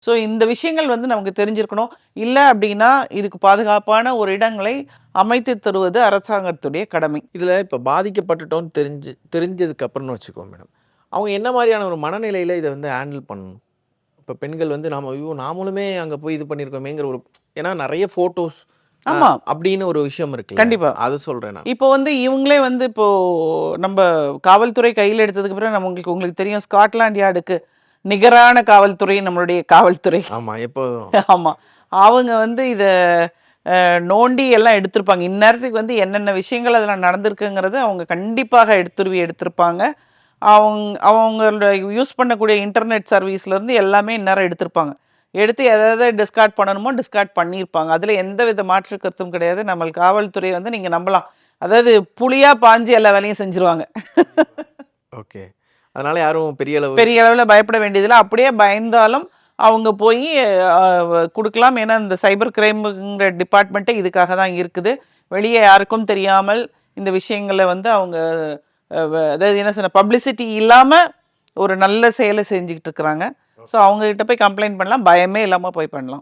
So இந்த விஷயங்கள் வந்து நமக்கு தெரிஞ்சிருக்கணும். இல்ல அப்படின்னா, இதுக்கு பாதுகாப்பான ஒரு இடங்களை அமைத்து தருவது அரசாங்கத்துடைய கடமை. இதில இப்ப பாதிக்கப்பட்டுட்டோம்னு தெரிஞ்சதுக்கு அப்புறம்னு வச்சுக்கோங்க மேடம். அவங்க என்ன மாரியான ஒரு மனநிலையில இத வந்து ஹேண்டில் பண்ணணும்? இப்ப பெண்கள் வந்து நாம ஐயோ! நாமளுமே அங்க போய் இது பண்ணியிருக்கோமேங்கிற ஒரு ஏன்னா நெறைய ஃபோட்டோஸ் ஆமா. அப்படின்னு ஒரு விஷயம் இருக்குல்ல. கண்டிப்பா. அத சொல்றேன் நான். இப்போ வந்து இவங்களே வந்து இப்போ நம்ப காவல்துறை கையில எடுத்ததுக்கு அப்புறம் உங்களுக்கு உங்களுக்கு தெரியும் ஸ்காட்லாண்ட் யார்டுக்கு நிகரான காவல்துறை நம்மளுடைய காவல்துறை. ஆமா. எப்போதும். ஆமா. அவங்க வந்து இத நோண்டி எல்லாம் எடுத்திருப்பாங்க. இந்நேரத்துக்கு வந்து என்னென்ன விஷயங்கள் அதில நடந்திருக்குங்கிறத அவங்க கண்டிப்பாக எடுத்திருப்பாங்க. அவங்களோட யூஸ் பண்ணக்கூடிய இன்டர்நெட் சர்வீஸ்லேருந்து எல்லாமே இந்நேரம் எடுத்திருப்பாங்க. எடுத்து எத டிஸ்கார்ட் பண்ணணுமோ டிஸ்கார்ட் பண்ணியிருப்பாங்க. அதில எந்த வித மாற்று கருத்தும் கிடையாது. நம்ம காவல்துறை வந்து நீங்க நம்பலாம். அதாவது புலியா பாஞ்சு எல்லா வேலையும் செஞ்சுருவாங்க. ஓகே. அதனால யாரும் பெரிய அளவு பெரிய அளவுல பயப்பட வேண்டியதில்ல. அப்படியே பயந்தாலும் அவங்க போயி குடுக்கலாம். ஏன்னா, இந்த சைபர் கிரைம்ங்கிற டிபார்ட்மெண்ட்டே இதுக்காக தான் இருக்குது. வெளிய யாருக்கும் தெரியாமல் இந்த விஷயங்கள வந்து அவங்க அதாவது என்ன சொன்ன பப்ளிசிட்டி இல்லாம ஒரு நல்ல செயல செஞ்சுகிட்டு இருக்கிறாங்க. ஸோ அவங்க கிட்ட போய் கம்ப்ளைண்ட் பண்ணலாம். பயமே இல்லாம போய் பண்ணலாம்.